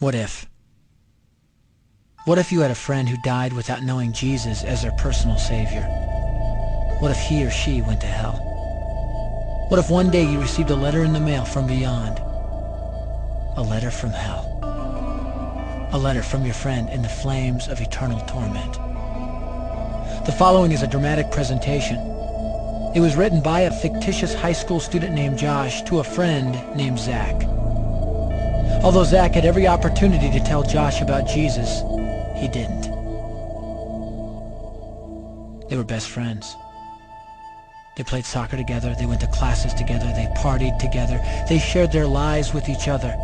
What if? What if you had a friend who died without knowing Jesus as their personal savior? What if he or she went to hell? What if one day you received a letter in the mail from beyond? A letter from hell. A letter from your friend in the flames of eternal torment. The following is a dramatic presentation. It was written by a fictitious high school student named Josh to a friend named Zach. Although Zach had every opportunity to tell Josh about Jesus, he didn't. They were best friends. They played soccer together, they went to classes together, they partied together, they shared their lives with each other.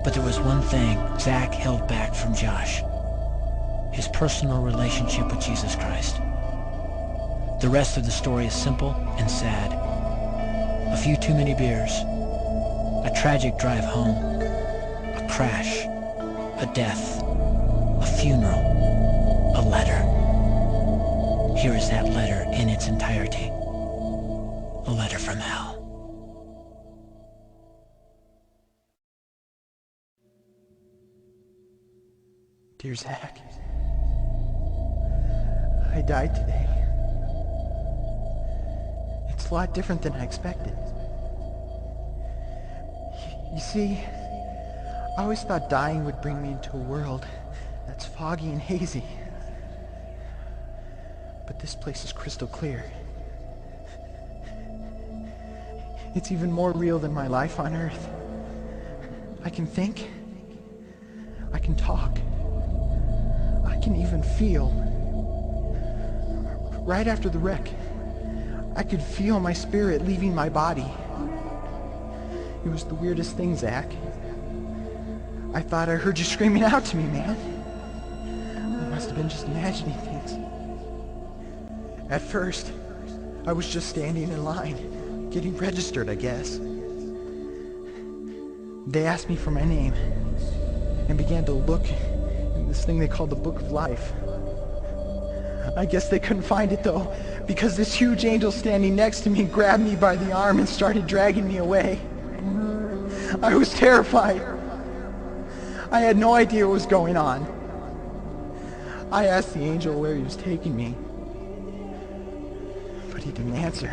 But there was one thing Zach held back from Josh: his personal relationship with Jesus Christ. The rest of the story is simple and sad. A few too many beers, a tragic drive home, a crash, a death, a funeral, a letter. Here is that letter in its entirety. A letter from hell. Dear Zach, I died today. It's a lot different than I expected. You see, I always thought dying would bring me into a world that's foggy and hazy. But this place is crystal clear. It's even more real than my life on Earth. I can think. I can talk. I can even feel. Right after the wreck, I could feel my spirit leaving my body. It was the weirdest thing, Zach. I thought I heard you screaming out to me, man. I must have been just imagining things. At first, I was just standing in line, getting registered, I guess. They asked me for my name and began to look in this thing they called the Book of Life. I guess they couldn't find it though, because this huge angel standing next to me grabbed me by the arm and started dragging me away. I was terrified. I had no idea what was going on. I asked the angel where he was taking me, but he didn't answer.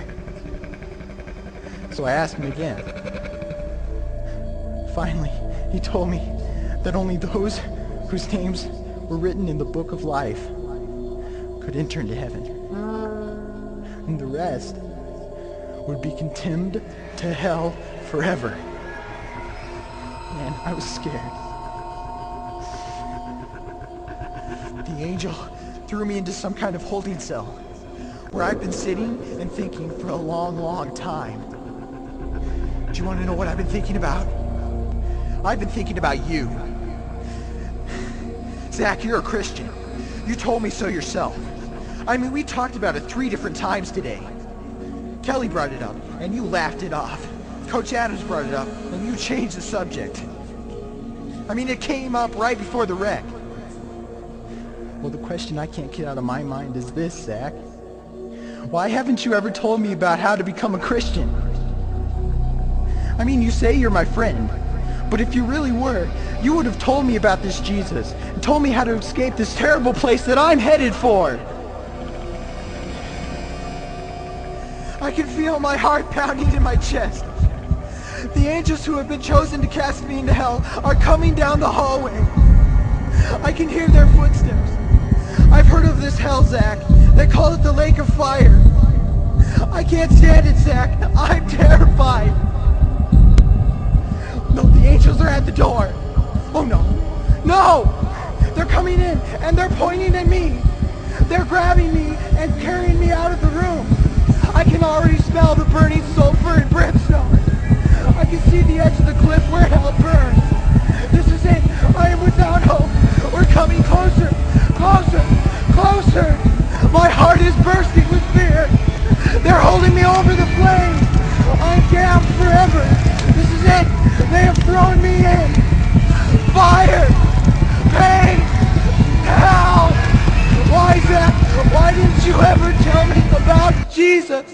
So I asked him again. Finally, he told me that only those whose names were written in the Book of Life could enter into heaven. And the rest would be condemned to hell forever. Man, I was scared. The angel threw me into some kind of holding cell where I've been sitting and thinking for a long, long time. Do you want to know what I've been thinking about? I've been thinking about you. Zach, you're a Christian. You told me so yourself. I mean, we talked about it 3 different times today. Kelly brought it up, and you laughed it off. Coach Adams brought it up, and you changed the subject. I mean, it came up right before the wreck. Well, the question I can't get out of my mind is this, Zach. Why haven't you ever told me about how to become a Christian? I mean, you say you're my friend, but if you really were, you would have told me about this Jesus and told me how to escape this terrible place that I'm headed for. I can feel my heart pounding in my chest. The angels who have been chosen to cast me into hell are coming down the hallway. I can hear their footsteps. I've heard of this hell, Zach. They call it the lake of fire. I can't stand it, Zach. I'm terrified. No, the angels are at the door. Oh no. No! They're coming in and they're pointing at me. They're grabbing me and carrying me out of the room. I can already smell the burning sulfur and brimstone. I can see the edge of the cliff where hell burns. This is it. I am without hope. We're coming closer, closer, closer. My heart is bursting with fear. They're holding me over the flames. I'm damned forever. This is it. They have thrown me in. Fire, pain, hell. Why, Zach? Why didn't you ever tell me about Jesus?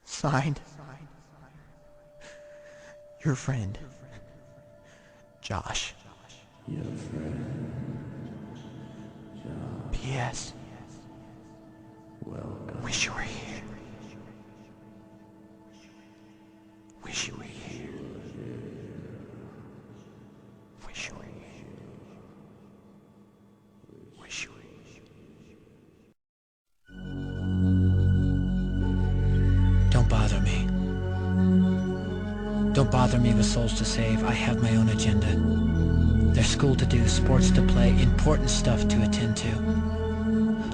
Signed, Your friend, Josh. Your friend, Josh. P.S. Welcome. Wish you were here. Wish you were here. Wish you were here. Wish you were here. Don't bother me. Don't bother me with souls to save. I have my own agenda. There's school to do, sports to play, important stuff to attend to.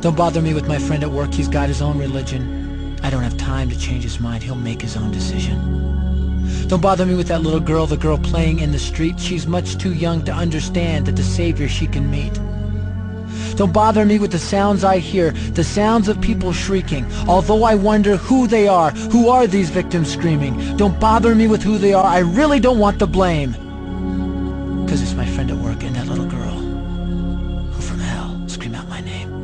Don't bother me with my friend at work. He's got his own religion. I don't have time to change his mind. He'll make his own decision. Don't bother me with that little girl, the girl playing in the street. She's much too young to understand that the Savior she can meet. Don't bother me with the sounds I hear, the sounds of people shrieking, although I wonder who they are. Who are these victims screaming? Don't bother me with who they are. I really don't want the blame. Because it's my friend at work and that little girl who from hell scream out my name.